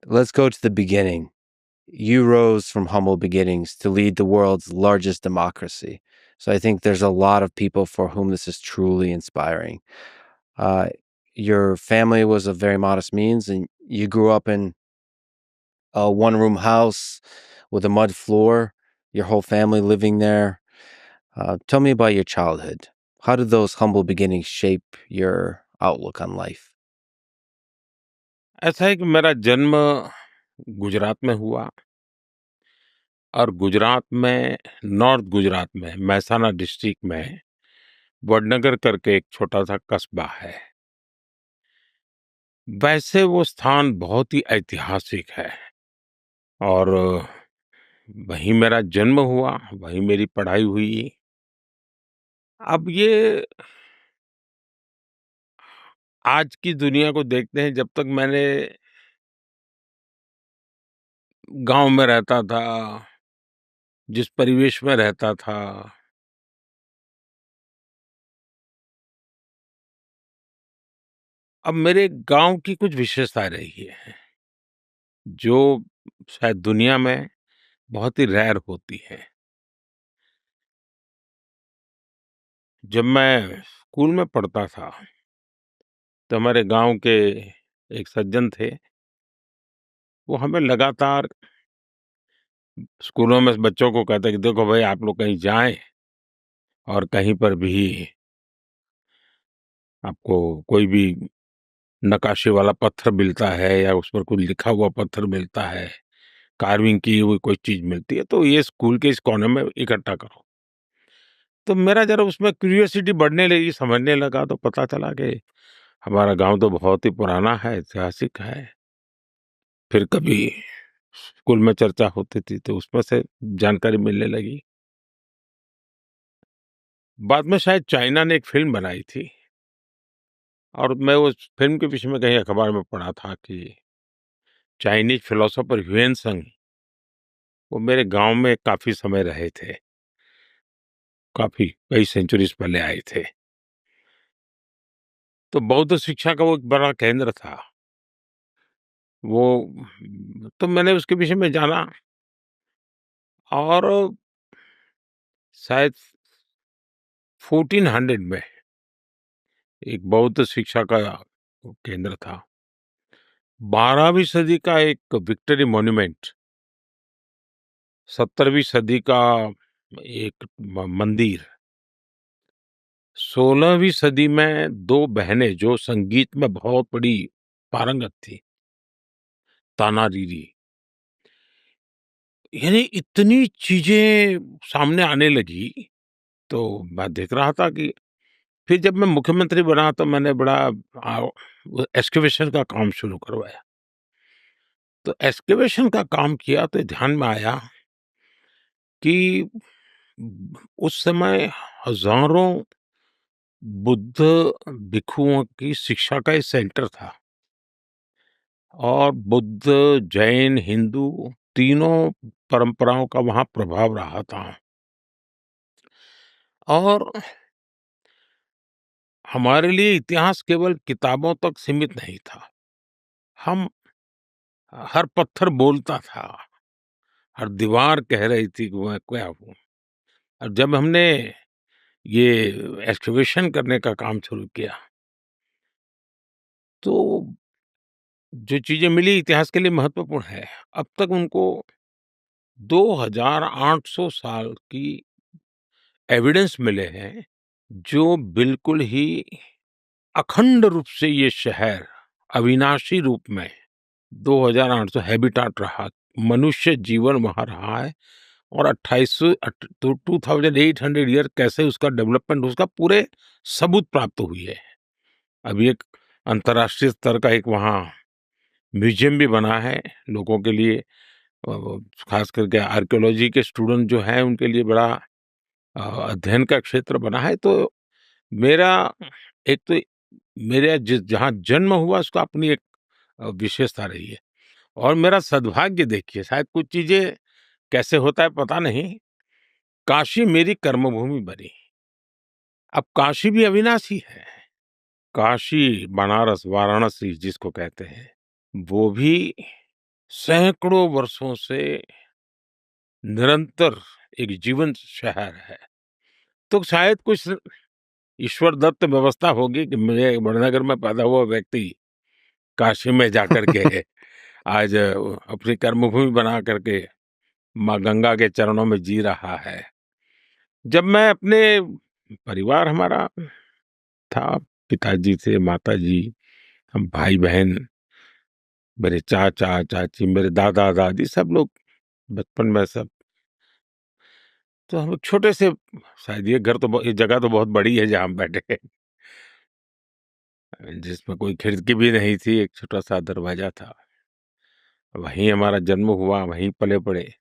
let's go to the beginning. You rose from humble beginnings to lead the world's largest democracy. So I think there's a lot of people for whom this is truly inspiring. Uh, your family was of very modest means, and you grew up in a one-room house with a mud floor, your whole family living there. Tell me about your childhood. How did those humble beginnings shape your outlook on life? ऐसा है कि मेरा जन्म गुजरात में हुआ और गुजरात में north Gujarat में महसाना डिस्ट्रिक्ट में वडनगर करके एक छोटा-सा कस्बा है। वैसे वो स्थान बहुत ही ऐतिहासिक है और वहीं मेरा जन्म हुआ, वहीं मेरी पढ़ाई हुई। अब ये आज की दुनिया को देखते हैं, जब तक मैंने गाँव में रहता था, जिस परिवेश में रहता था, अब मेरे गाँव की कुछ विशेषताएँ रही हैं, जो शायद दुनिया में बहुत ही रेयर होती हैं। जब मैं स्कूल में पढ़ता था, तो हमारे गाँव के एक सज्जन थे, वो हमें लगातार स्कूलों में बच्चों को कहते कि देखो भाई आप लोग कहीं जाएँ और कहीं पर भी आपको कोई भी नक्काशी वाला पत्थर मिलता है या उस पर कुछ लिखा हुआ पत्थर मिलता है, कार्विंग की हुई कोई चीज़ मिलती है, तो ये स्कूल के इस कोने में इकट्ठा करो। तो मेरा ज़रा उसमें क्यूरियोसिटी बढ़ने लगी, समझने लगा तो पता चला कि हमारा गाँव तो बहुत ही पुराना है, ऐतिहासिक है। फिर कभी स्कूल में चर्चा होती थी तो उसमें से जानकारी मिलने लगी। बाद में शायद चाइना ने एक फ़िल्म बनाई थी और मैं उस फ़िल्म के विषय में कहीं अखबार में पढ़ा था कि चाइनीज़ फिलॉसफर ह्वेन सांग वो मेरे गाँव में काफ़ी समय रहे थे। काफ़ी कई सेंचुरीज़ पहले आए थे। तो बौद्ध शिक्षा का वो एक बड़ा केंद्र था। वो तो मैंने उसके विषय में जाना और शायद 1400 में एक बौद्ध शिक्षा का केंद्र था। 12वीं सदी का एक विक्टोरी मॉन्यूमेंट, 17वीं सदी का एक मंदिर, 16वीं सदी में 2 बहनें जो संगीत में बहुत बड़ी पारंगत थी, ताना रीरी। यानी इतनी चीजें सामने आने लगी, तो मैं देख रहा था कि फिर जब मैं मुख्यमंत्री बना तो मैंने बड़ा एक्सकवेशन का काम शुरू करवाया। तो एक्सकवेशन का काम किया तो ध्यान में आया कि उस समय हजारों बुद्ध भिक्षुओं की शिक्षा का एक सेंटर था और बुद्ध, जैन, हिंदू तीनों परंपराओं का वहां प्रभाव रहा था। और हमारे लिए इतिहास केवल किताबों तक सीमित नहीं था। हम हर पत्थर बोलता था, हर दीवार कह रही थी कि मैं क्या हूँ। और जब हमने ये एक्सकवेशन करने का काम शुरू किया, तो जो चीज़ें मिली इतिहास के लिए महत्वपूर्ण है। अब तक उनको 2800 साल की एविडेंस मिले हैं, जो बिल्कुल ही अखंड रूप से ये शहर अविनाशी रूप में 2800 हैबिटाट रहा, मनुष्य जीवन वहाँ रहा है और 2800 ईयर कैसे उसका डेवलपमेंट, उसका पूरे सबूत प्राप्त हुई है। अभी एक अंतर्राष्ट्रीय स्तर का एक वहाँ म्यूजियम भी बना है लोगों के लिए, खास करके आर्कियोलॉजी के स्टूडेंट जो हैं उनके लिए बड़ा अध्ययन का क्षेत्र बना है। तो मेरा एक तो मेरा जहाँ जन्म हुआ उसका अपनी एक विशेषता रही है और मेरा सद्भाग्य देखिए, शायद कुछ चीजें कैसे होता है पता नहीं, काशी मेरी कर्मभूमि बनी। अब काशी भी अविनाशी है, काशी बनारस वाराणसी जिसको कहते हैं वो भी सैकड़ों वर्षों से निरंतर एक जीवंत शहर है। तो शायद कुछ ईश्वर दत्त व्यवस्था होगी कि मेरे वडनगर में पैदा हुआ व्यक्ति काशी में जाकर के आज अपनी कर्मभूमि बना करके माँ गंगा के चरणों में जी रहा है। जब मैं अपने परिवार हमारा था, पिताजी थे, माताजी, हम भाई-बहन, मेरे चाचा, चाची, मेरे दादा-दादी सब लोग बचपन में सब तो हम छोटे से शायद ये घर तो ये जगह तो बहुत बड़ी है जहाँ हम बैठे हैं, जिसमें कोई खिड़की भी नहीं थी, एक छोटा-सा दरवाजा था। वहीं हमारा जन्म हुआ, वहीं पले-बड़े।